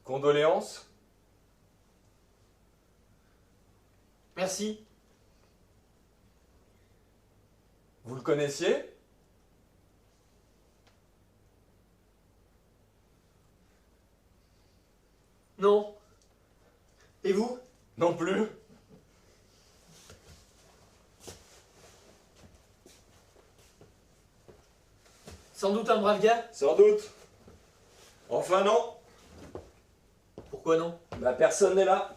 Condoléances. Merci. Vous le connaissiez? Non. Et vous? Non plus. Sans doute un brave gars? Sans doute. Enfin non. Pourquoi non? Bah personne n'est là.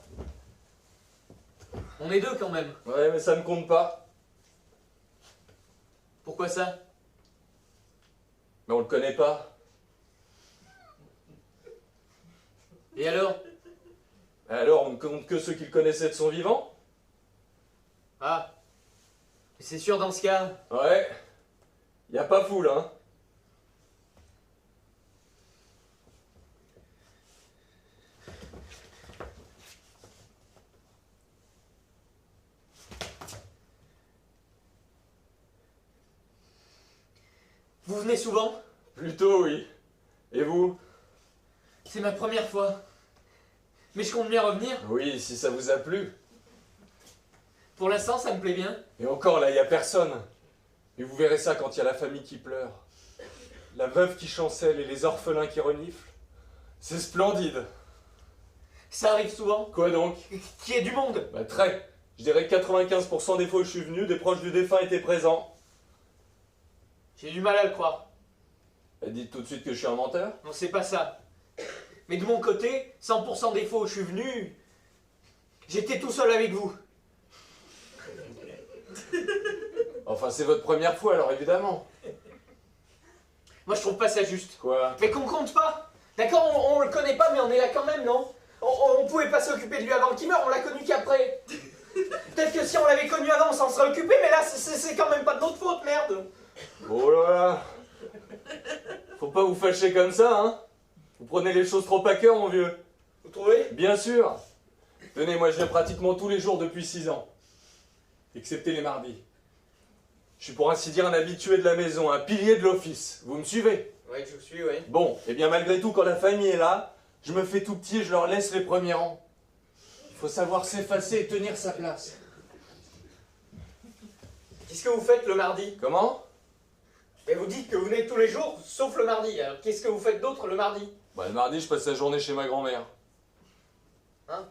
On est deux quand même. Ouais, mais ça ne compte pas. Pourquoi ça? Mais on le connaît pas. Et alors? Alors, on ne compte que ceux qui le connaissaient de son vivant? Ah. C'est sûr dans ce cas. Ouais. Y a pas foule, hein. Vous venez souvent? Plutôt, oui. Et vous? C'est ma première fois. Mais je compte bien revenir. Oui, si ça vous a plu. Pour l'instant, ça me plaît bien. Et encore, là, y a personne. Et vous verrez ça quand il y a la famille qui pleure. La veuve qui chancelle et les orphelins qui reniflent. C'est splendide. Ça arrive souvent. Quoi donc? Qu'il y ait du monde. Bah très. Je dirais que 95% des fois où je suis venu, des proches du défunt étaient présents. J'ai du mal à le croire. Bah, dites tout de suite que je suis un menteur. Non, c'est pas ça. Mais de mon côté, 100% des fois où je suis venu, j'étais tout seul avec vous. Enfin, c'est votre première fois, alors évidemment. Moi, je trouve pas ça juste. Quoi? Mais qu'on compte pas. D'accord, on le connaît pas, mais on est là quand même, non? On pouvait pas s'occuper de lui avant qu'il meure, on l'a connu qu'après. Peut-être que si on l'avait connu avant, on s'en serait occupé, mais là, c'est quand même pas de notre faute, merde. Oh là là. Faut pas vous fâcher comme ça, hein. Vous prenez les choses trop à cœur, mon vieux. Vous trouvez? Bien sûr. Tenez, moi je viens pratiquement tous les jours depuis 6 ans. Excepté les mardis. Je suis pour ainsi dire un habitué de la maison, un pilier de l'office. Vous me suivez? Ouais, je vous suis, ouais. Bon, et bien malgré tout, quand la famille est là, je me fais tout petit et je leur laisse les premiers rangs. Il faut savoir s'effacer et tenir sa place. Qu'est-ce que vous faites le mardi? Comment? Mais vous dites que vous venez tous les jours, sauf le mardi. Alors qu'est-ce que vous faites d'autre le mardi? Bah, le mardi, je passe la journée chez ma grand-mère. Hein?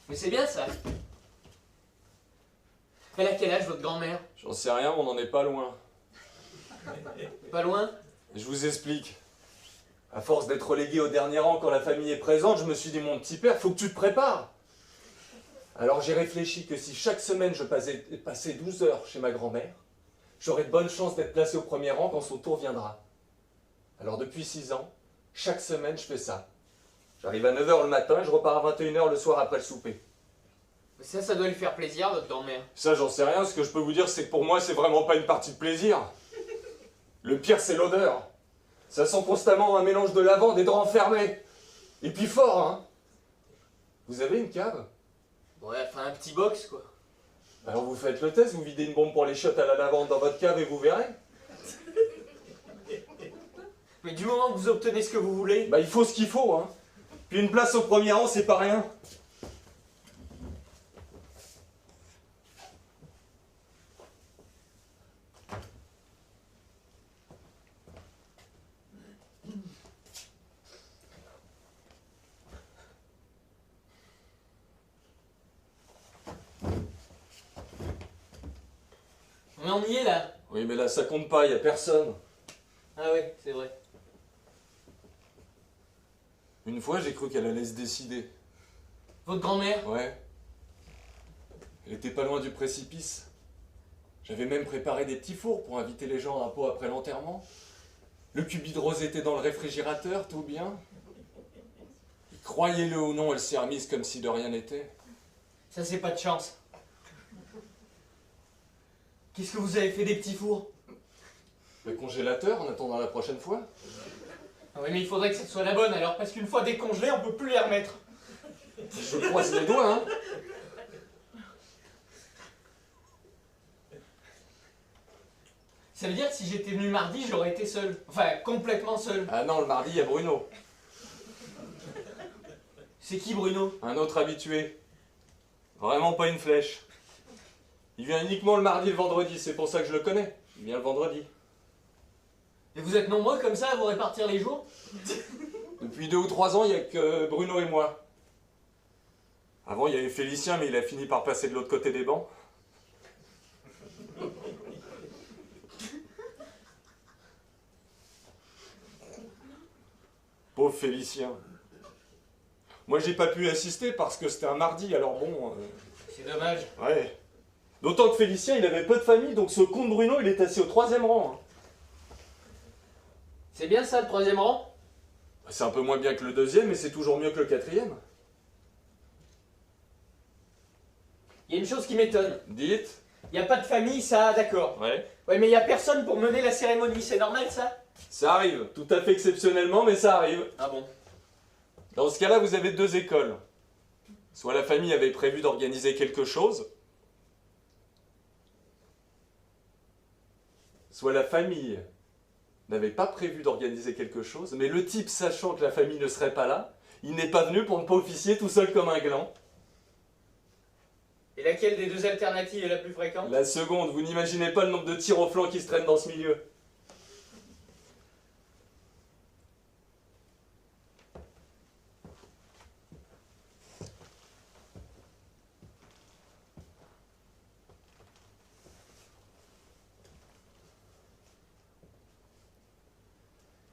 Mais c'est bien ça. Elle a quel âge votre grand-mère? J'en sais rien, mais on n'en est pas loin. Pas loin? Je vous explique. À force d'être relégué au dernier rang quand la famille est présente, je me suis dit, mon petit père, faut que tu te prépares. Alors j'ai réfléchi que si chaque semaine je passais 12 heures chez ma grand-mère, j'aurais de bonnes chances d'être placé au premier rang quand son tour viendra. Alors depuis 6 ans, chaque semaine je fais ça. J'arrive à 9 h le matin et je repars à 21 h le soir après le souper. Mais ça doit lui faire plaisir, votre grand-mère. Ça, j'en sais rien. Ce que je peux vous dire, c'est que pour moi, c'est vraiment pas une partie de plaisir. Le pire, c'est l'odeur. Ça sent constamment un mélange de lavande et de renfermé. Et puis fort, hein. Vous avez une cave? Ouais, enfin un petit box, quoi. Alors vous faites le test, vous videz une bombe pour les chiottes à la lavande dans votre cave et vous verrez. Mais du moment que vous obtenez ce que vous voulez... Bah il faut ce qu'il faut, hein. Puis une place au premier rang, c'est pas rien. Mais on y est là. Oui, mais là, ça compte pas, y a personne. Ah ouais, c'est vrai. Une fois, j'ai cru qu'elle allait se décider. Votre grand-mère? Ouais. Elle était pas loin du précipice. J'avais même préparé des petits fours pour inviter les gens à un pot après l'enterrement. Le cubi de rose était dans le réfrigérateur, tout bien. Et croyez-le ou non, elle s'est remise comme si de rien n'était. Ça, c'est pas de chance. Qu'est-ce que vous avez fait des petits fours? Le congélateur en attendant la prochaine fois. Ah oui, mais il faudrait que ça soit la bonne alors, parce qu'une fois décongelée, on peut plus les remettre. Je croise les doigts, hein. Ça veut dire que si j'étais venu mardi, j'aurais été seul. Enfin, complètement seul. Ah non, le mardi, il y a Bruno. C'est qui Bruno? Un autre habitué. Vraiment pas une flèche. Il vient uniquement le mardi et le vendredi, c'est pour ça que je le connais. Il vient le vendredi. Et vous êtes nombreux comme ça à vous répartir les jours? Depuis 2 ou 3 ans, il n'y a que Bruno et moi. Avant, il y avait Félicien, mais il a fini par passer de l'autre côté des bancs. Pauvre Félicien. Moi, j'ai pas pu assister parce que c'était un mardi, alors bon... C'est dommage. Ouais. D'autant que Félicien, il avait peu de famille, donc ce con de Bruno, il est assis au 3e rang. Hein. C'est bien ça le 3e rang? C'est un peu moins bien que le 2e, mais c'est toujours mieux que le 4e. Il y a une chose qui m'étonne. Dites. Il n'y a pas de famille, ça, d'accord. Ouais. Ouais, mais il n'y a personne pour mener la cérémonie, c'est normal ça? Ça arrive, tout à fait exceptionnellement, mais ça arrive. Ah bon? Dans ce cas-là, vous avez 2 écoles. Soit la famille avait prévu d'organiser quelque chose, soit la famille n'avait pas prévu d'organiser quelque chose, mais le type, sachant que la famille ne serait pas là, il n'est pas venu pour ne pas officier tout seul comme un gland. Et laquelle des 2 alternatives est la plus fréquente? La seconde, vous n'imaginez pas le nombre de tirs au flanc qui se traînent dans ce milieu.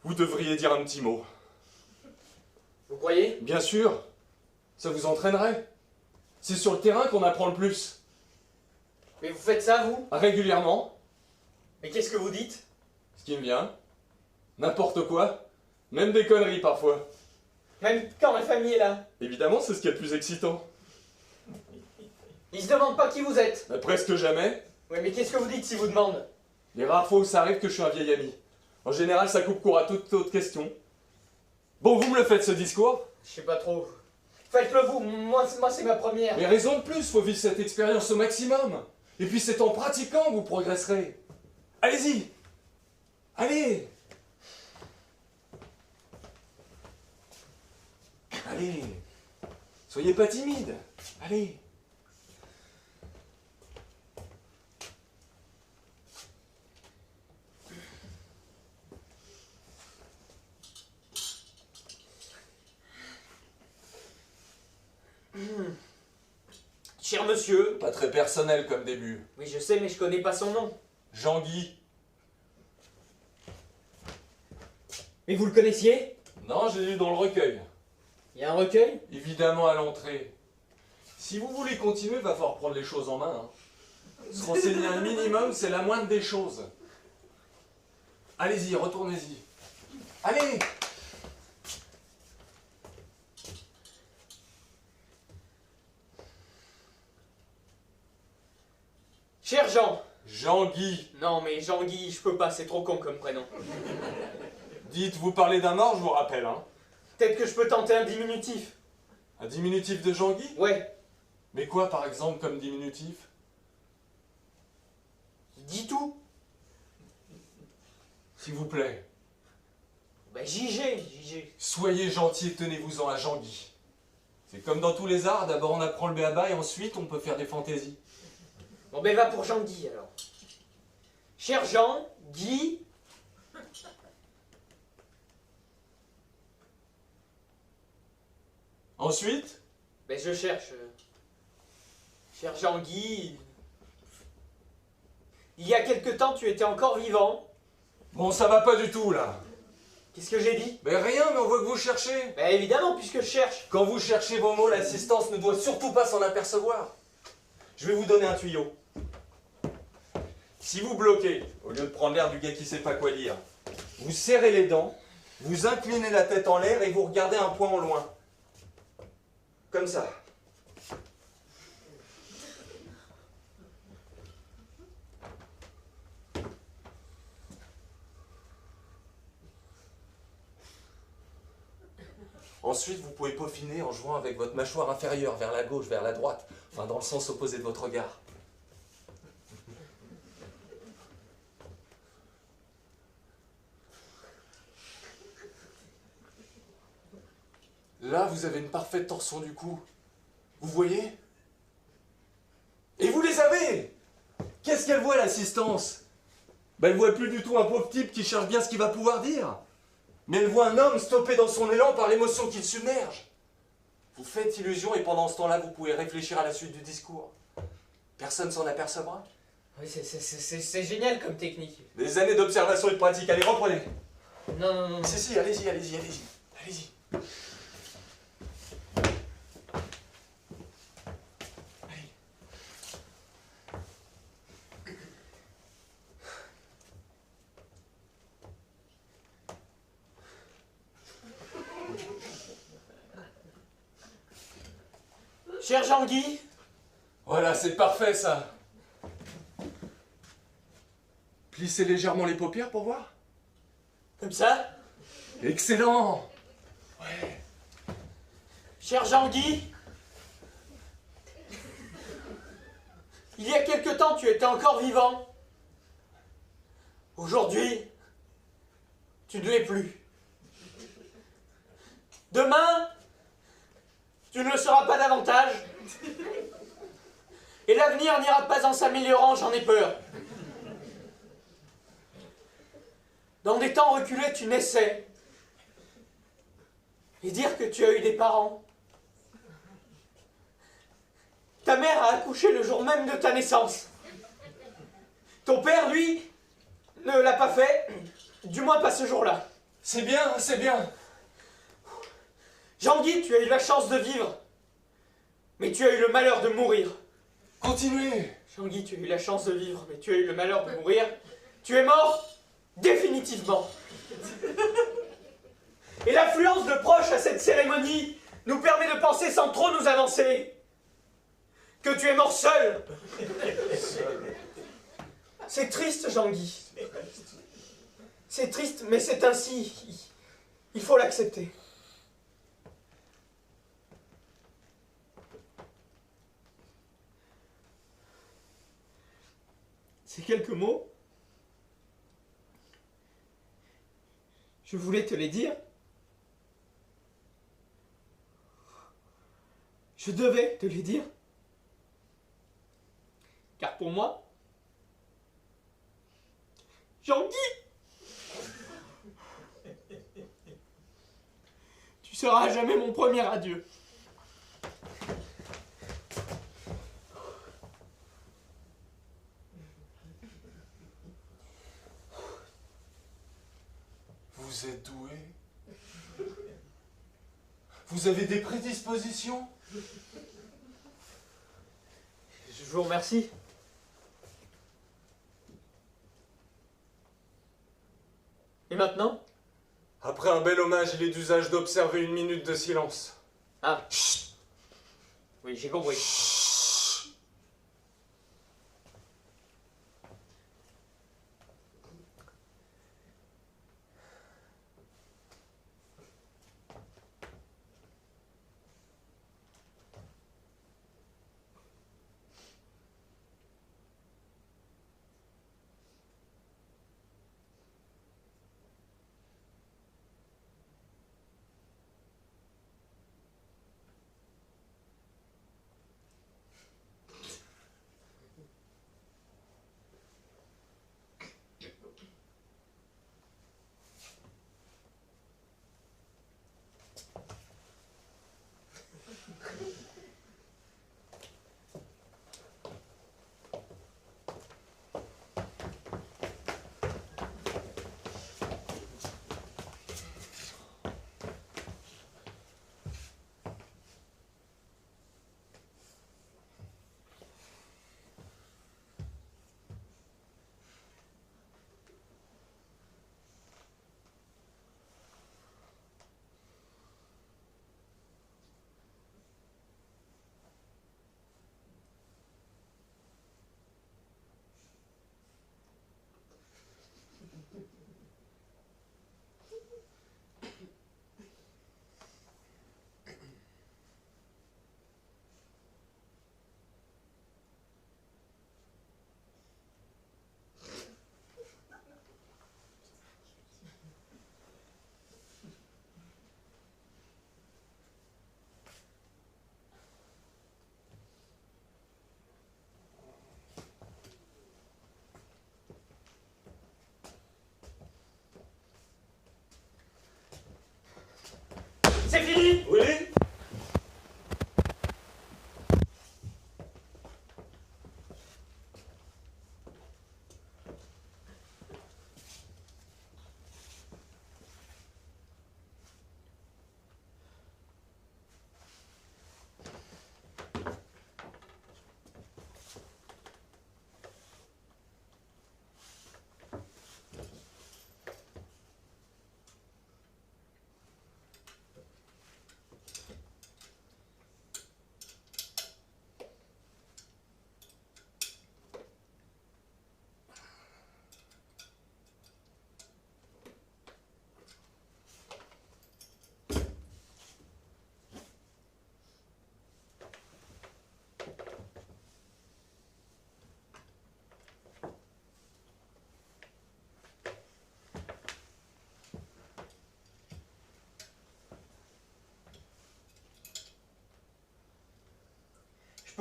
Vous devriez dire un petit mot. Vous croyez? Bien sûr, ça vous entraînerait. C'est sur le terrain qu'on apprend le plus. Mais vous faites ça, vous? Régulièrement, Mais qu'est-ce que vous dites? ce qui me vient, n'importe quoi, même des conneries parfois. Même quand la famille est là. Évidemment, c'est ce qui est le plus excitant. Ils se demandent pas qui vous êtes. Presque jamais. Ouais, mais qu'est-ce que vous dites s'ils vous demandent? Les rares fois où ça arrive que je suis un vieil ami. En général, ça coupe court à toute autre question. Bon, vous me le faites ce discours? Je sais pas trop. Faites-le vous, moi c'est ma première. Mais raison de plus, faut vivre cette expérience au maximum. Et puis c'est en pratiquant que vous progresserez. Allez-y. Allez. Allez. Soyez pas timide. Allez. Cher monsieur. Pas très personnel comme début. Oui, je sais, mais je connais pas son nom. Jean-Guy. Mais vous le connaissiez? Non, j'ai lu dans le recueil. Il y a un recueil? Évidemment à l'entrée. Si vous voulez continuer, va falloir prendre les choses en main. Hein. Se renseigner un minimum, c'est la moindre des choses. Allez-y, retournez-y. Allez! Cher Jean. Jean-Guy. Non, mais Jean-Guy, je peux pas, c'est trop con comme prénom. Dites, vous parlez d'un mort, je vous rappelle. Hein. Peut-être que je peux tenter un diminutif. Un diminutif de Jean-Guy? Ouais. Mais quoi, par exemple, comme diminutif? Dis tout. S'il vous plaît. Bah JG. Soyez gentil et tenez-vous-en à Jean-Guy. C'est comme dans tous les arts, d'abord on apprend le b.a.-ba et ensuite on peut faire des fantaisies. Bon ben va pour Jean-Guy alors. Cher Jean, Guy... Ensuite? Ben je cherche. Cher Jean-Guy... Il y a quelque temps tu étais encore vivant. Bon, ça va pas du tout là. Qu'est-ce que j'ai dit? Mais rien, mais on voit que vous cherchez. Ben évidemment puisque je cherche. Quand vous cherchez vos mots, l'assistance ne doit surtout pas s'en apercevoir. Je vais vous donner un tuyau. Si vous bloquez, au lieu de prendre l'air du gars qui sait pas quoi dire, vous serrez les dents, vous inclinez la tête en l'air et vous regardez un point au loin. Comme ça. Ensuite, vous pouvez peaufiner en jouant avec votre mâchoire inférieure vers la gauche, vers la droite, enfin dans le sens opposé de votre regard. Là, vous avez une parfaite torsion du cou. Vous voyez? Et vous les avez! Qu'est-ce qu'elle voit, l'assistance? Elle voit plus du tout un pauvre type qui cherche bien ce qu'il va pouvoir dire. Mais elle voit un homme stoppé dans son élan par l'émotion qui le submerge. Vous faites illusion et pendant ce temps-là, vous pouvez réfléchir à la suite du discours. Personne s'en apercevra. Oui, c'est génial comme technique. Des années d'observation et de pratique. Allez, reprenez. Non, non, non. Si, allez-y. Allez-y. Cher Jean-Guy, Voilà, c'est parfait, ça. Plissez légèrement les paupières pour voir. comme ça. Excellent. Ouais. Cher Jean-Guy, il y a quelque temps, tu étais encore vivant. Aujourd'hui, tu ne l'es plus. Demain, tu ne le seras pas davantage. Et l'avenir n'ira pas en s'améliorant, j'en ai peur. Dans des temps reculés, tu naissais. Et dire que tu as eu des parents. Ta mère a accouché le jour même de ta naissance. Ton père, lui, ne l'a pas fait, du moins pas ce jour-là. C'est bien. Jean-Guy, tu as eu la chance de vivre, mais tu as eu le malheur de mourir. Continuez. Jean-Guy, tu as eu la chance de vivre, mais tu as eu le malheur de mourir. Tu es mort définitivement. Et l'affluence de proches à cette cérémonie nous permet de penser sans trop nous avancer que tu es mort seul. C'est triste, Jean-Guy. C'est triste, mais c'est ainsi. Il faut l'accepter. Ces quelques mots, je voulais te les dire. Je devais te les dire. Car pour moi, Jean-Guy, tu seras à jamais mon premier adieu. Vous êtes doué. Vous avez des prédispositions. Je vous remercie. Et maintenant? Après un bel hommage, il est d'usage d'observer une minute de silence. Ah. Chut. Oui, j'ai compris.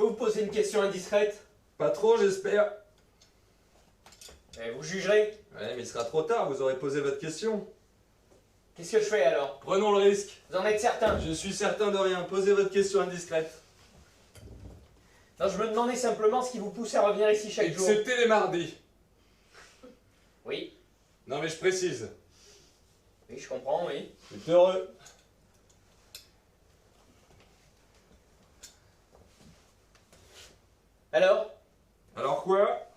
peux vous poser une question indiscrète? Pas trop, j'espère. Et vous jugerez. Ouais, mais il sera trop tard, vous aurez posé votre question. Qu'est-ce que je fais alors? Prenons le risque. Vous en êtes certain? Je suis certain de rien. Posez votre question indiscrète. Non, je me demandais simplement ce qui vous pousse à revenir ici chaque jour. Excepté les mardis. Oui, Non mais je précise. oui, je comprends, oui. C'est heureux. Alors? Alors quoi?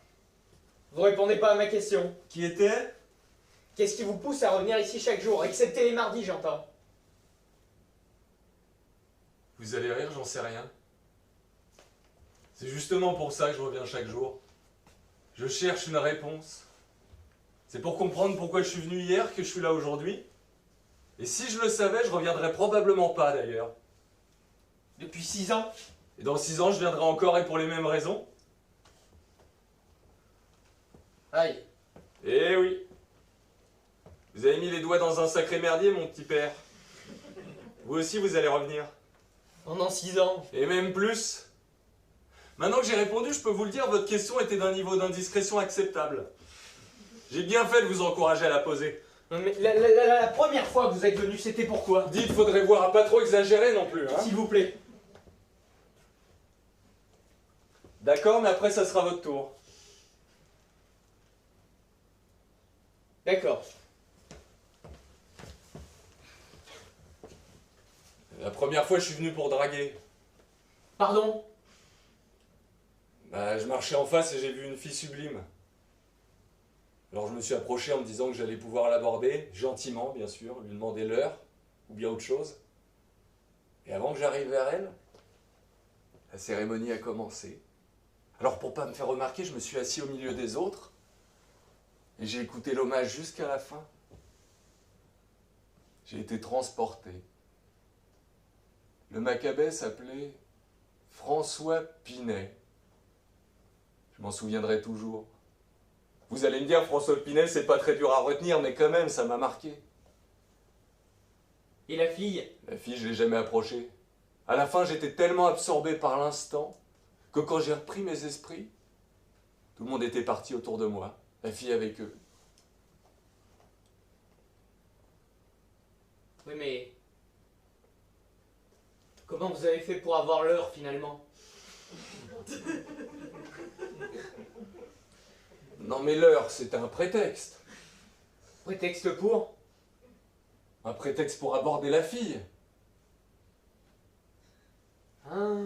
Vous répondez pas à ma question. Qui était? Qu'est-ce qui vous pousse à revenir ici chaque jour? Excepté les mardis, j'entends. Vous allez rire, j'en sais rien. C'est justement pour ça que je reviens chaque jour. Je cherche une réponse. C'est pour comprendre pourquoi je suis venu hier que je suis là aujourd'hui. Et si je le savais, je reviendrais probablement pas d'ailleurs. Depuis 6 ans? Et dans 6 ans, je viendrai encore et pour les mêmes raisons. Aïe. Eh oui. Vous avez mis les doigts dans un sacré merdier, mon petit père. Vous aussi, vous allez revenir. Pendant 6 ans. Et même plus. Maintenant que j'ai répondu, je peux vous le dire, votre question était d'un niveau d'indiscrétion acceptable. J'ai bien fait de vous encourager à la poser. Non, mais la première fois que vous êtes venu, c'était pourquoi? Dites, faudrait voir à pas trop exagérer non plus, hein. S'il vous plaît. D'accord, mais après ça sera votre tour. D'accord. La première fois, je suis venu pour draguer. Pardon? Bah, je marchais en face et j'ai vu une fille sublime. Alors je me suis approché en me disant que j'allais pouvoir l'aborder, gentiment bien sûr, lui demander l'heure, ou bien autre chose. Et avant que j'arrive vers elle, la cérémonie a commencé. Alors pour pas me faire remarquer, je me suis assis au milieu des autres, et j'ai écouté l'hommage jusqu'à la fin. J'ai été transporté. Le Macabée s'appelait François Pinet. Je m'en souviendrai toujours. Vous allez me dire, François Pinet, c'est pas très dur à retenir, mais quand même, ça m'a marqué. Et la fille? La fille, je l'ai jamais approchée. À la fin, j'étais tellement absorbé par l'instant que quand j'ai repris mes esprits, tout le monde était parti autour de moi, la fille avec eux. Oui, mais... Comment vous avez fait pour avoir l'heure, finalement? Non mais l'heure, c'était un prétexte. Prétexte pour? Un prétexte pour aborder la fille. Ah.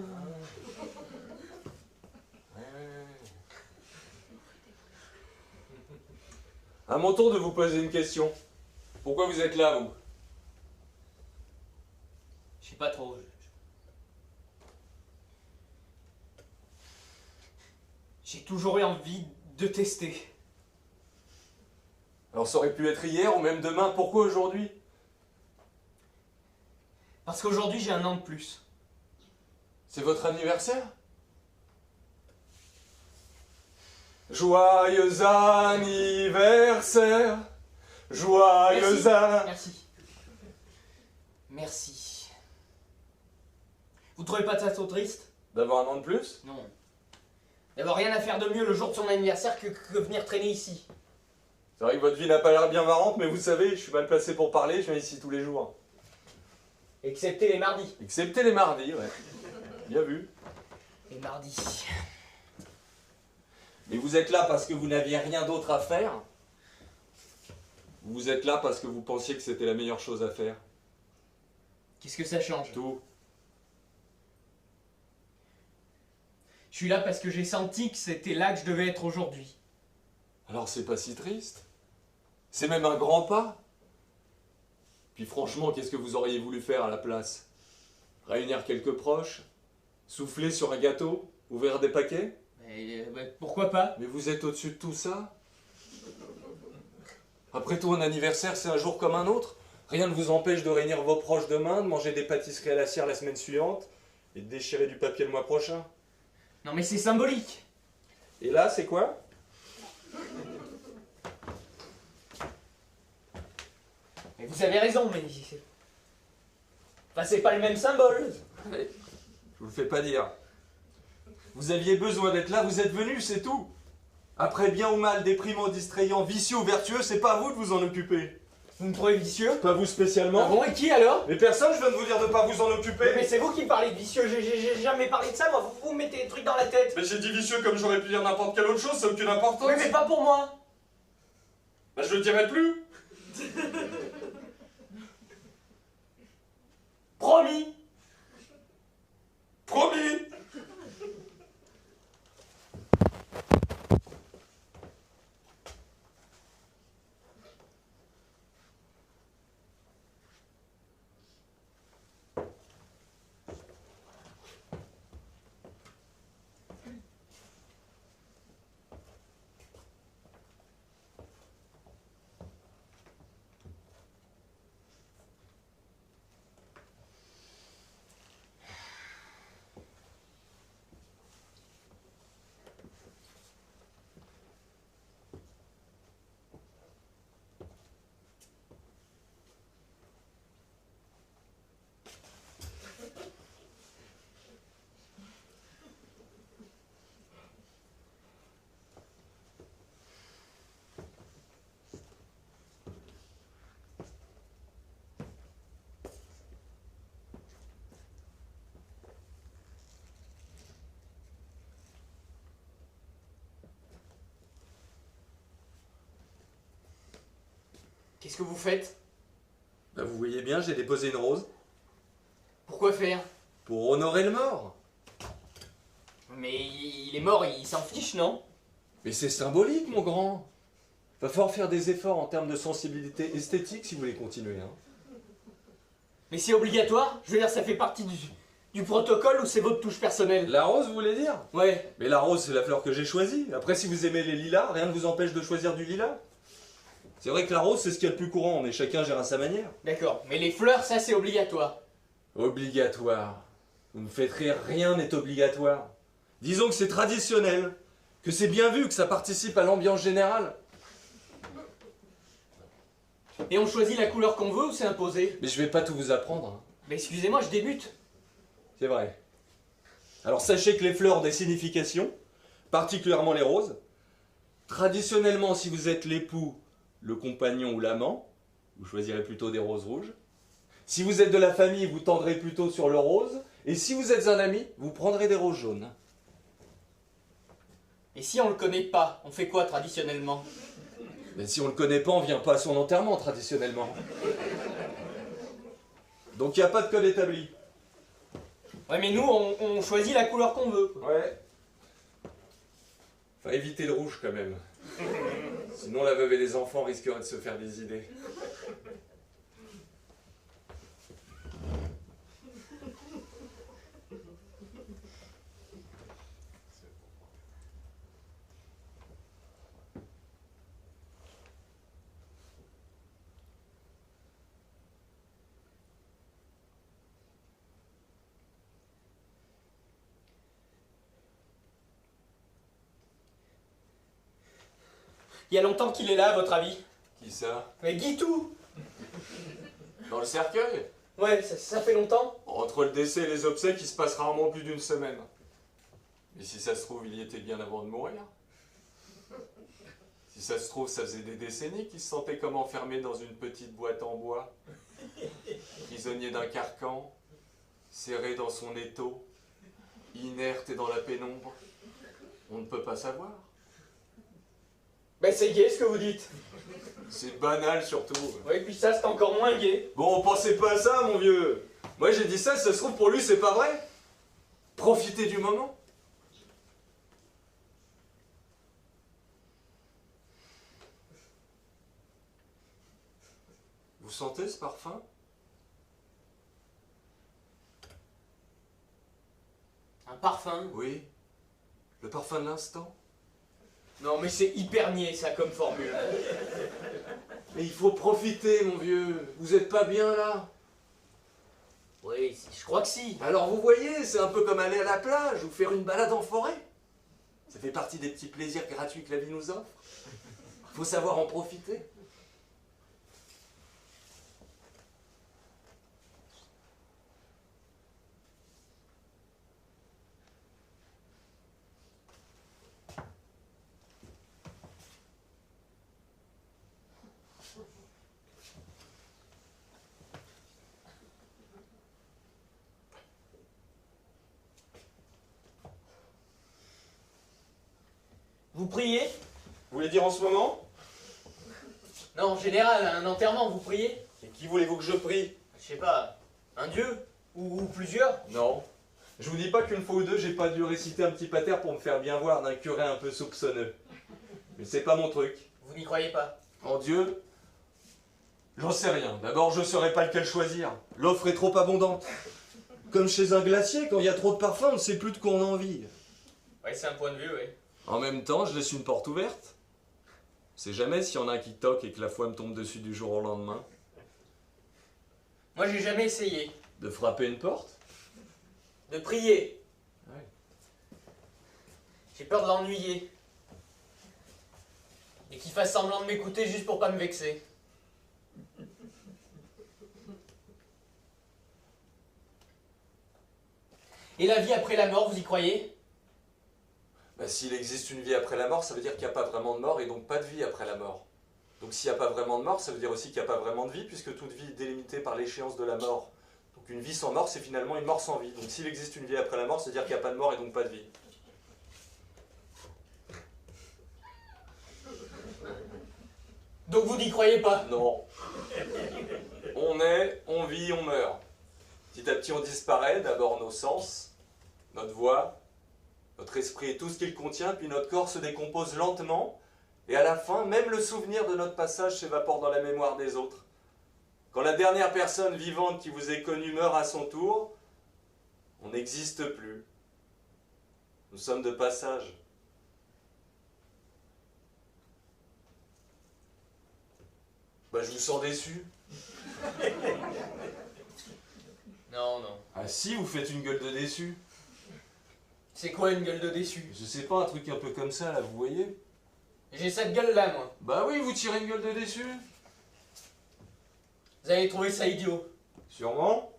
Ouais. À mon tour de vous poser une question. Pourquoi vous êtes là, vous? Je sais pas trop. J'ai toujours eu envie de tester. Alors ça aurait pu être hier ou même demain, pourquoi aujourd'hui? Parce qu'aujourd'hui, j'ai un an de plus. C'est votre anniversaire? Joyeux anniversaire! Joyeux anniversaire! Merci. Merci. Vous trouvez pas ça trop triste? D'avoir un an de plus? Non. D'avoir rien à faire de mieux le jour de son anniversaire que venir traîner ici. C'est vrai que votre vie n'a pas l'air bien marrante, mais vous savez, je suis mal placé pour parler, je viens ici tous les jours. Excepté les mardis. Excepté les mardis, ouais. Bien vu. Les mardis. Et vous êtes là parce que vous n'aviez rien d'autre à faire? Vous êtes là parce que vous pensiez que c'était la meilleure chose à faire? Qu'est-ce que ça change? Tout. Je suis là parce que j'ai senti que c'était là que je devais être aujourd'hui. Alors c'est pas si triste. C'est même un grand pas. Puis franchement, qu'est-ce que vous auriez voulu faire à la place? Réunir quelques proches? Souffler sur un gâteau? Ouvrir des paquets? Mais pourquoi pas? Mais vous êtes au-dessus de tout ça? Après tout, un anniversaire, c'est un jour comme un autre. Rien ne vous empêche de réunir vos proches demain, de manger des pâtisseries à la cire la semaine suivante et de déchirer du papier le mois prochain. Non mais c'est symbolique. Et là, c'est quoi? Mais vous avez raison, mais... Enfin, c'est pas le même symbole. Allez, je vous le fais pas dire. Vous aviez besoin d'être là, vous êtes venu, c'est tout. Après, bien ou mal, déprimant, distrayant, vicieux ou vertueux, c'est pas à vous de vous en occuper. Vous me trouvez vicieux? Pas vous spécialement. Ah bon, et qui alors? Mais personne, je viens de vous dire de pas vous en occuper. Mais c'est vous qui me parlez de vicieux, j'ai jamais parlé de ça, moi, vous me mettez des trucs dans la tête. Mais j'ai dit vicieux comme j'aurais pu dire n'importe quelle autre chose, ça n'a aucune importance. Oui, mais pas pour moi. Bah je le dirai plus. Promis. Promis. Qu'est-ce que vous faites? Bah vous voyez bien, j'ai déposé une rose. Pourquoi faire? Pour honorer le mort. Mais il est mort, il s'en fiche, non? Mais c'est symbolique, mon grand. Va falloir faire des efforts en termes de sensibilité esthétique si vous voulez continuer. Hein. Mais c'est obligatoire? Je veux dire, ça fait partie du protocole ou c'est votre touche personnelle? La rose, vous voulez dire? Ouais. Mais la rose, c'est la fleur que j'ai choisie. Après, si vous aimez les lilas, rien ne vous empêche de choisir du lilas. C'est vrai que la rose, c'est ce qu'il y a de plus courant, mais chacun gère à sa manière. D'accord, mais les fleurs, ça c'est obligatoire. Obligatoire. Vous me faites rire, rien n'est obligatoire. Disons que c'est traditionnel, que c'est bien vu, que ça participe à l'ambiance générale. Et on choisit la couleur qu'on veut ou c'est imposé? Mais je vais pas tout vous apprendre. Hein. Mais excusez-moi, je débute. C'est vrai. Alors sachez que les fleurs ont des significations, particulièrement les roses. Traditionnellement, si vous êtes l'époux, le compagnon ou l'amant, vous choisirez plutôt des roses rouges. Si vous êtes de la famille, vous tendrez plutôt sur le rose. Et si vous êtes un ami, vous prendrez des roses jaunes. Et si on le connaît pas, on fait quoi traditionnellement? Mais si on le connaît pas, on vient pas à son enterrement traditionnellement. Donc il n'y a pas de code établi. Ouais, mais nous, on choisit la couleur qu'on veut. Ouais. Faut éviter le rouge quand même. Sinon la veuve et les enfants risqueraient de se faire des idées. Il y a longtemps qu'il est là, à votre avis? Qui ça? Mais Guitou! Dans le cercueil? Ouais, ça fait longtemps? Entre le décès et les obsèques, il se passe rarement plus d'une semaine. Mais si ça se trouve, il y était bien avant de mourir. Si ça se trouve, ça faisait des décennies qu'il se sentait comme enfermé dans une petite boîte en bois, prisonnier d'un carcan, serré dans son étau, inerte et dans la pénombre. On ne peut pas savoir. Ben c'est gay ce que vous dites. C'est banal surtout. Oui, puis ça c'est encore moins gay. Bon, pensez pas à ça, mon vieux. Moi j'ai dit ça, si ça se trouve pour lui, c'est pas vrai. Profitez du moment. Vous sentez ce parfum? Un parfum? Oui. Le parfum de l'instant. Non mais c'est hyper niais ça comme formule. Mais il faut profiter, mon vieux. Vous êtes pas bien là? Oui, je crois que si. Alors vous voyez, c'est un peu comme aller à la plage ou faire une balade en forêt. Ça fait partie des petits plaisirs gratuits que la vie nous offre. Il faut savoir en profiter. Vous priez? Vous voulez dire en ce moment? Non, en général, à un enterrement, vous priez? Et qui voulez-vous que je prie? Je sais pas, un dieu? Ou plusieurs? Non. Je vous dis pas qu'une fois ou deux, j'ai pas dû réciter un petit pater pour me faire bien voir d'un curé un peu soupçonneux. Mais c'est pas mon truc. Vous n'y croyez pas? En Dieu, j'en sais rien. D'abord, je saurais pas lequel choisir. L'offre est trop abondante. Comme chez un glacier, quand il y a trop de parfum, on ne sait plus de quoi on a envie. Ouais, c'est un point de vue, oui. En même temps, je laisse une porte ouverte. On sait jamais s'il y en a un qui toque et que la foi me tombe dessus du jour au lendemain. Moi, j'ai jamais essayé. De frapper une porte? De prier. Ouais. J'ai peur de l'ennuyer. Et qu'il fasse semblant de m'écouter juste pour pas me vexer. Et la vie après la mort, vous y croyez? Bah, s'il existe une vie après la mort, ça veut dire qu'il n'y a pas vraiment de mort et donc pas de vie après la mort. Donc s'il n'y a pas vraiment de mort, ça veut dire aussi qu'il n'y a pas vraiment de vie, puisque toute vie est délimitée par l'échéance de la mort. Donc une vie sans mort, c'est finalement une mort sans vie. Donc s'il existe une vie après la mort, ça veut dire qu'il n'y a pas de mort et donc pas de vie. Donc vous n'y croyez pas? Non. On est, on vit, on meurt. Petit à petit, on disparaît, d'abord nos sens, notre voix, notre esprit et tout ce qu'il contient, puis notre corps se décompose lentement, et à la fin, même le souvenir de notre passage s'évapore dans la mémoire des autres. Quand la dernière personne vivante qui vous est connue meurt à son tour, on n'existe plus. Nous sommes de passage. Bah, je vous sens déçu. Non, non. Ah si, vous faites une gueule de déçu. C'est quoi une gueule de déçu? Je sais pas, un truc un peu comme ça, là, vous voyez? J'ai cette gueule-là, moi. Bah oui, vous tirez une gueule de déçu. Vous avez trouvé ça idiot. Sûrement.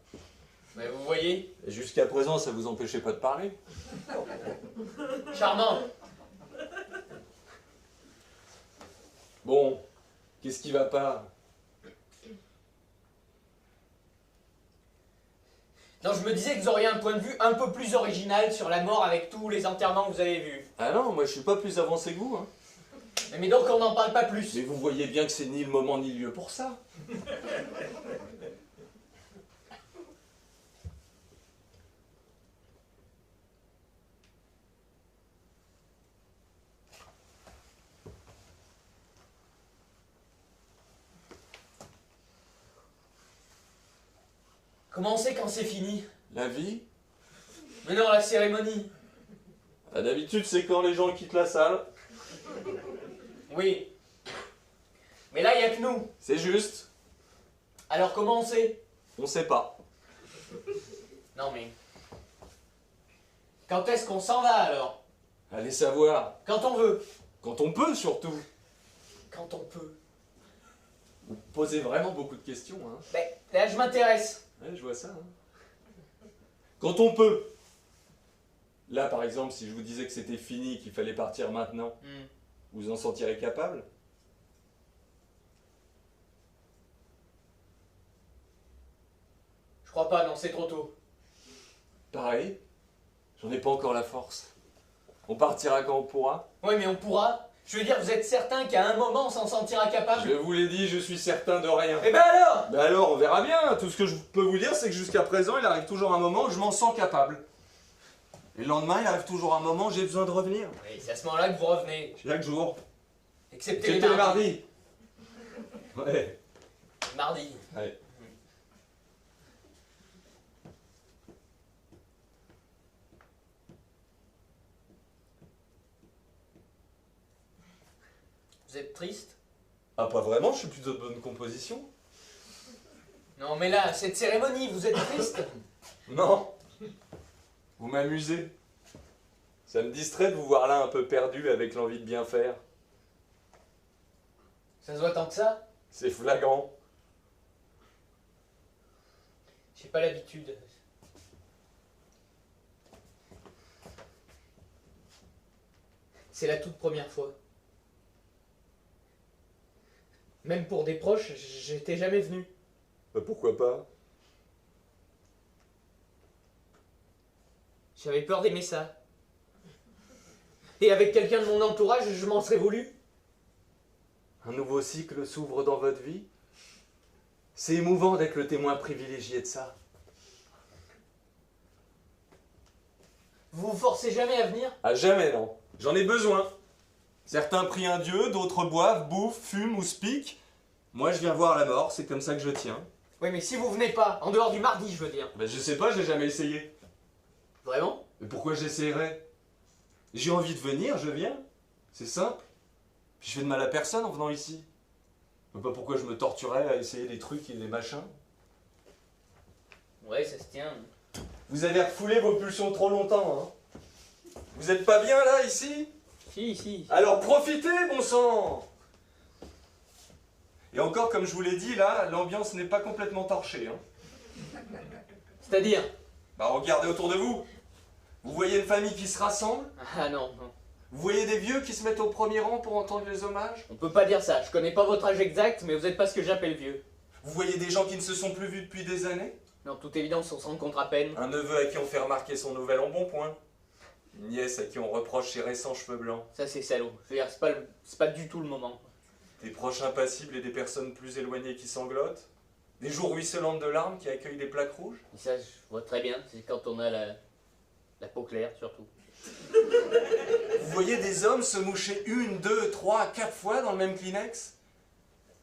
Mais vous voyez? Et jusqu'à présent, ça vous empêchait pas de parler? Charmant. Bon, qu'est-ce qui va pas? Non, je me disais que vous auriez un point de vue un peu plus original sur la mort avec tous les enterrements que vous avez vus. Ah non, moi je suis pas plus avancé que vous, hein. Mais donc on n'en parle pas plus. Mais vous voyez bien que c'est ni le moment ni le lieu pour ça. Comment on sait quand c'est fini? La vie? Mais non, la cérémonie. Ah, d'habitude, c'est quand les gens quittent la salle. Oui. Mais là, il n'y a que nous. C'est juste. Alors comment on sait? On sait pas. Non mais... Quand est-ce qu'on s'en va alors? Allez savoir. Quand on veut. Quand on peut, surtout. Quand on peut. Vous posez vraiment beaucoup de questions, hein. Ben, là je m'intéresse. Ouais, je vois ça, hein. Quand on peut. Là, par exemple, si je vous disais que c'était fini, qu'il fallait partir maintenant, vous en sentirez capable? Je crois pas, non, c'est trop tôt. Pareil, j'en ai pas encore la force. On partira quand on pourra. Oui, mais on pourra. Je veux dire, vous êtes certain qu'à un moment on s'en sentira capable? Je vous l'ai dit, je suis certain de rien. Eh ben alors! Ben alors, on verra bien. Tout ce que je peux vous dire, c'est que jusqu'à présent, il arrive toujours un moment où je m'en sens capable. Et le lendemain, il arrive toujours un moment où j'ai besoin de revenir. Oui, c'est à ce moment-là que vous revenez. Chaque jour. Excepté C'était les le mardis. mardi. Ouais. Mardi. Ouais. Vous êtes triste? Ah, pas vraiment, je suis plutôt de bonne composition. Non, mais là, cette cérémonie, vous êtes triste? Non. Vous m'amusez. Ça me distrait de vous voir là un peu perdu avec l'envie de bien faire. Ça se voit tant que ça? C'est flagrant. J'ai pas l'habitude. C'est la toute première fois. Même pour des proches, j'étais jamais venu. Bah pourquoi pas? J'avais peur d'aimer ça. Et avec quelqu'un de mon entourage, je m'en serais voulu. Un nouveau cycle s'ouvre dans votre vie. C'est émouvant d'être le témoin privilégié de ça. Vous vous forcez jamais à venir? À jamais, non. J'en ai besoin. Certains prient un dieu, d'autres boivent, bouffent, fument ou se piquent. Moi, je viens voir la mort, c'est comme ça que je tiens. Oui, mais si vous venez pas, en dehors du mardi, je veux dire. Ben, je sais pas, j'ai jamais essayé. Vraiment? Mais pourquoi j'essayerais? J'ai envie de venir, je viens. C'est simple. Puis je fais de mal à personne en venant ici. Je sais pas pourquoi je me torturais à essayer des trucs et des machins. Ouais, ça se tient. Vous avez refoulé vos pulsions trop longtemps, hein. Vous êtes pas bien là, ici? Si. Alors profitez, bon sang! Et encore, comme je vous l'ai dit, là, l'ambiance n'est pas complètement torchée, hein. C'est-à-dire? Bah regardez autour de vous. Vous voyez une famille qui se rassemble? Ah non. Vous voyez des vieux qui se mettent au premier rang pour entendre les hommages? On peut pas dire ça. Je connais pas votre âge exact, mais vous êtes pas ce que j'appelle vieux. Vous voyez des gens qui ne se sont plus vus depuis des années? Non, toute évidence, on se rencontre à peine. Un neveu à qui on fait remarquer son nouvel embonpoint. Une nièce à qui on reproche ses récents cheveux blancs. Ça, c'est salaud. Je veux dire, c'est pas du tout le moment. Des proches impassibles et des personnes plus éloignées qui sanglotent. Des jours ruisselantes de larmes qui accueillent des plaques rouges. Et ça, je vois très bien. C'est quand on a la peau claire, surtout. Vous voyez des hommes se moucher 1, 2, 3, 4 fois dans le même Kleenex?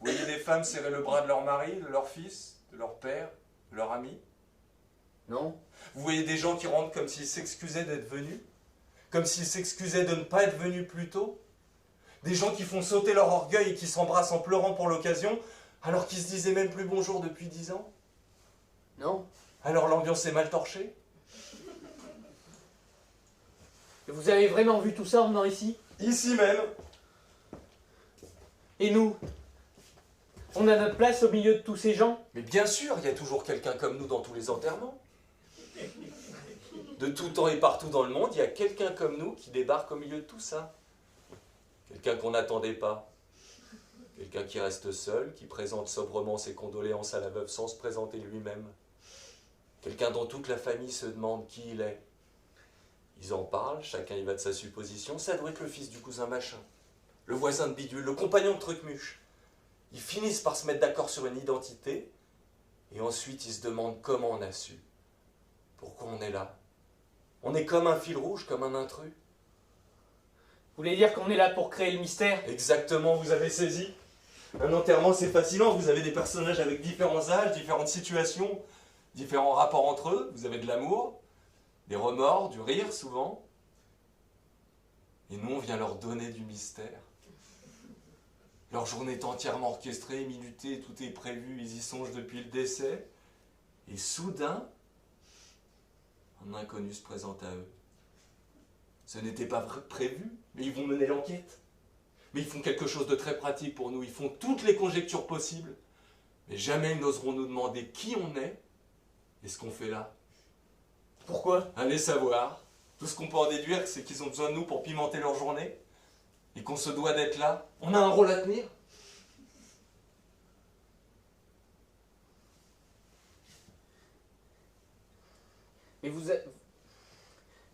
Vous voyez des femmes serrer le bras de leur mari, de leur fils, de leur père, de leur ami? Non? Vous voyez des gens qui rentrent comme s'ils s'excusaient d'être venus? Comme s'ils s'excusaient de ne pas être venus plus tôt? Des gens qui font sauter leur orgueil et qui s'embrassent en pleurant pour l'occasion, alors qu'ils se disaient même plus bonjour depuis 10 ans? Non? Alors l'ambiance est mal torchée? Et vous avez vraiment vu tout ça en venant ici? Ici même! Et nous? On a notre place au milieu de tous ces gens? Mais bien sûr, il y a toujours quelqu'un comme nous dans tous les enterrements. De tout temps et partout dans le monde, il y a quelqu'un comme nous qui débarque au milieu de tout ça. Quelqu'un qu'on n'attendait pas. Quelqu'un qui reste seul, qui présente sobrement ses condoléances à la veuve sans se présenter lui-même. Quelqu'un dont toute la famille se demande qui il est. Ils en parlent, chacun y va de sa supposition. Ça doit être le fils du cousin machin, le voisin de bidule, le compagnon de trucmuche. Ils finissent par se mettre d'accord sur une identité, et ensuite ils se demandent comment on a su. Pourquoi on est là? On est comme un fil rouge, comme un intrus. Vous voulez dire qu'on est là pour créer le mystère? Exactement, vous avez saisi. Un enterrement, c'est fascinant. Vous avez des personnages avec différents âges, différentes situations, différents rapports entre eux. Vous avez de l'amour, des remords, du rire souvent. Et nous, on vient leur donner du mystère. Leur journée est entièrement orchestrée, minutée, tout est prévu, ils y songent depuis le décès. Et soudain, un inconnu se présente à eux. Ce n'était pas prévu, mais ils vont mener l'enquête. Mais ils font quelque chose de très pratique pour nous. Ils font toutes les conjectures possibles. Mais jamais ils n'oseront nous demander qui on est et ce qu'on fait là. Pourquoi? Allez savoir. Tout ce qu'on peut en déduire, c'est qu'ils ont besoin de nous pour pimenter leur journée et qu'on se doit d'être là. On a un rôle à tenir. Mais vous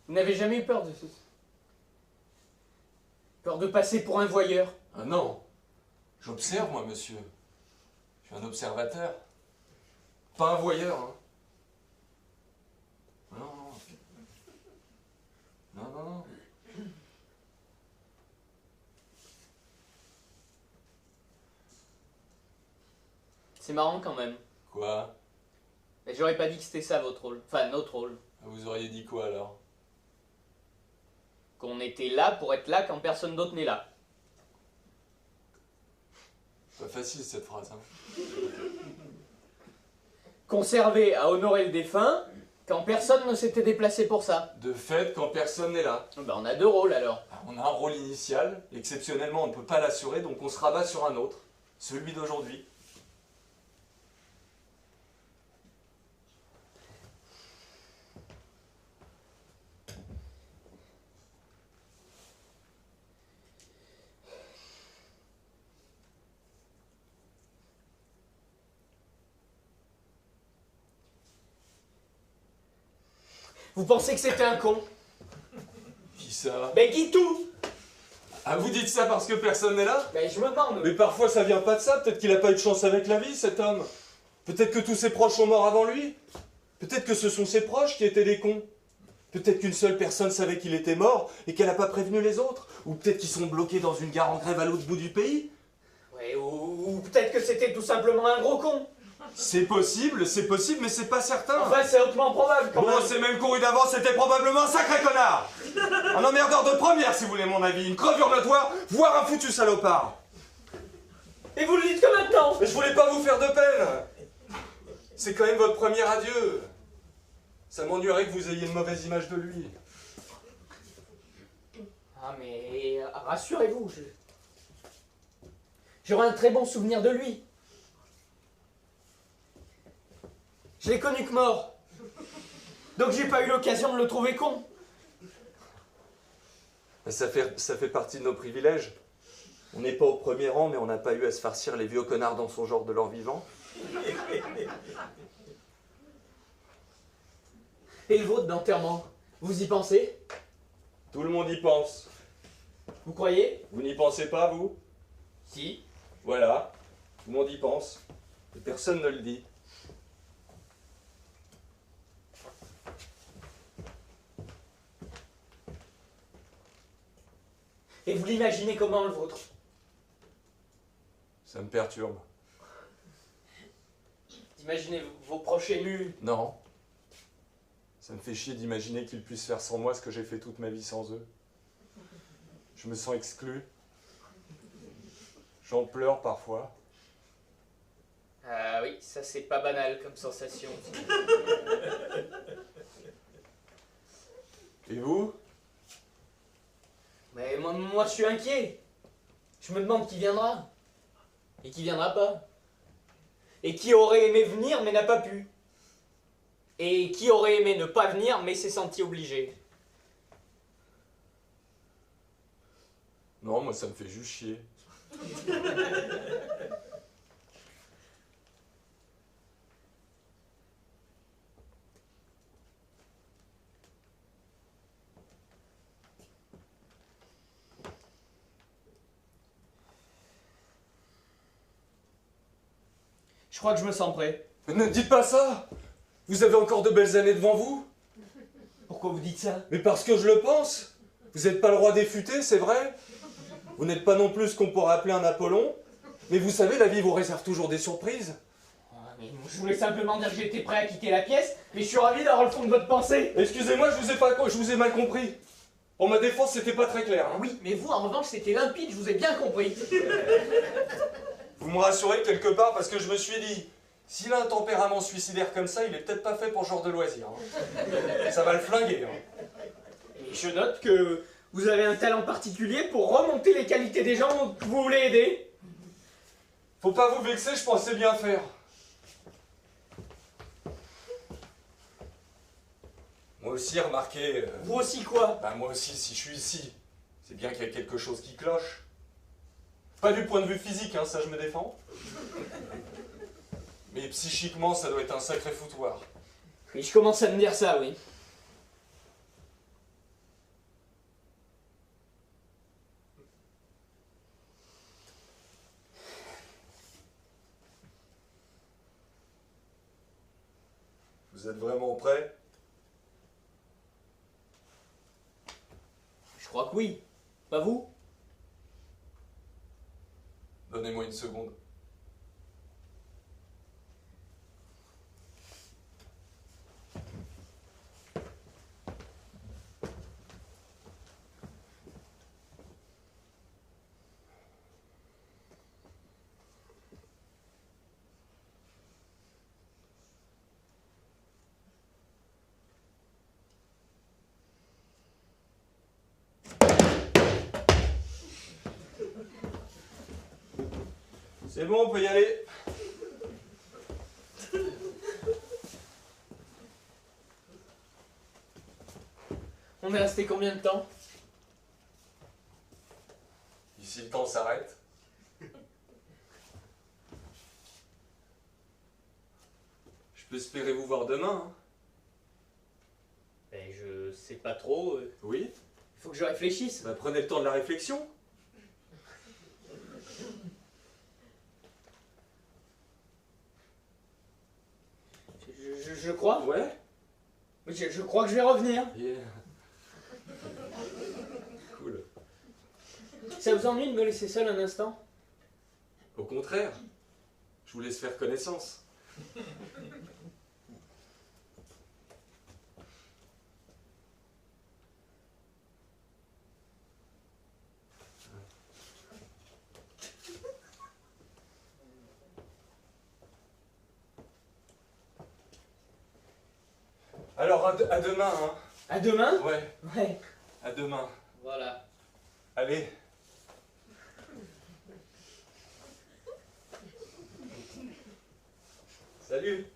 n'avez jamais eu peur de passer pour un voyeur? Ah non. J'observe, moi, monsieur. Je suis un observateur. Pas un voyeur, hein. Non, non. Non, non, non. C'est marrant quand même. Quoi? Mais j'aurais pas dit que c'était ça votre rôle. Enfin, notre rôle. Vous auriez dit quoi, alors? Qu'on était là pour être là quand personne d'autre n'est là. Pas facile, cette phrase, hein. Qu'on servait à honorer le défunt quand personne ne s'était déplacé pour ça. De fait, quand personne n'est là. Ben, on a deux rôles alors. On a un rôle initial, exceptionnellement on ne peut pas l'assurer, donc on se rabat sur un autre, celui d'aujourd'hui. Vous pensez que c'était un con? Qui ça? Ben Guitou! Ah, vous dites ça parce que personne n'est là? Mais je me demande. Mais parfois ça vient pas de ça, peut-être qu'il a pas eu de chance avec la vie, cet homme. Peut-être que tous ses proches sont morts avant lui. Peut-être que ce sont ses proches qui étaient des cons. Peut-être qu'une seule personne savait qu'il était mort et qu'elle n'a pas prévenu les autres. Ou peut-être qu'ils sont bloqués dans une gare en grève à l'autre bout du pays. Ouais, ou peut-être que c'était tout simplement un gros con. C'est possible, mais c'est pas certain. Enfin, c'est hautement probable quand Bon, même. c'est même couru d'avance, c'était probablement un sacré connard. Un emmerdeur de première, si vous voulez mon avis. Une crevure notoire, voire un foutu salopard. Et vous le dites que maintenant? Mais je voulais pas vous faire de peine. C'est quand même votre premier adieu. Ça m'ennuierait que vous ayez une mauvaise image de lui. Ah mais rassurez-vous, j'aurai un très bon souvenir de lui. Je l'ai connu que mort. Donc j'ai pas eu l'occasion de le trouver con. Ça fait partie de nos privilèges. On n'est pas au premier rang, mais on n'a pas eu à se farcir les vieux connards dans son genre de leur vivant. Et le vôtre d'enterrement, vous y pensez? Tout le monde y pense. Vous croyez? Vous n'y pensez pas, vous? Si. Voilà. Tout le monde y pense. Et personne ne le dit. Et vous l'imaginez comment, le vôtre? Ça me perturbe. Imaginez vos proches émus. Non. Ça me fait chier d'imaginer qu'ils puissent faire sans moi ce que j'ai fait toute ma vie sans eux. Je me sens exclu. J'en pleure parfois. Ah oui, ça c'est pas banal comme sensation. Et vous? Mais moi je suis inquiet. Je me demande qui viendra. Et qui viendra pas. Et qui aurait aimé venir mais n'a pas pu. Et qui aurait aimé ne pas venir mais s'est senti obligé. Non, moi ça me fait juste chier. Je crois que je me sens prêt. Mais ne dites pas ça! Vous avez encore de belles années devant vous? Pourquoi vous dites ça? Mais parce que je le pense! Vous n'êtes pas le roi des futés, c'est vrai? Vous n'êtes pas non plus ce qu'on pourrait appeler un Apollon? Mais vous savez, la vie vous réserve toujours des surprises. Ah, mais je voulais simplement dire que j'étais prêt à quitter la pièce, mais je suis ravi d'avoir le fond de votre pensée. Excusez-moi, je vous ai mal compris. Pour ma défense, c'était pas très clair. Hein. Oui, mais vous, en revanche, c'était limpide, je vous ai bien compris. Vous me rassurez quelque part parce que je me suis dit, s'il a un tempérament suicidaire comme ça, il est peut-être pas fait pour ce genre de loisir. Hein. Ça va le flinguer. Hein. Et je note que vous avez un talent particulier pour remonter les qualités des gens que vous voulez aider. Faut pas vous vexer, je pensais bien faire. Moi aussi, remarquez... Vous aussi quoi? Bah moi aussi, si je suis ici, c'est bien qu'il y a quelque chose qui cloche. Pas du point de vue physique, hein, ça je me défends. Mais psychiquement, ça doit être un sacré foutoir. Oui, je commence à me dire ça, oui. Vous êtes vraiment prêts? Je crois que oui. Pas vous? Donnez-moi une seconde. C'est bon, on peut y aller. On est resté combien de temps? Ici, le temps s'arrête. Je peux espérer vous voir demain. Hein. Ben, je sais pas trop. Oui? Il faut que je réfléchisse. Bah, prenez le temps de la réflexion. Je crois. Ouais. Je crois que je vais revenir. Yeah. Cool. Ça vous ennuie de me laisser seul un instant? Au contraire, je vous laisse faire connaissance. Alors, à demain, hein. À demain? Ouais, Ouais. à demain. Voilà. Allez. Salut.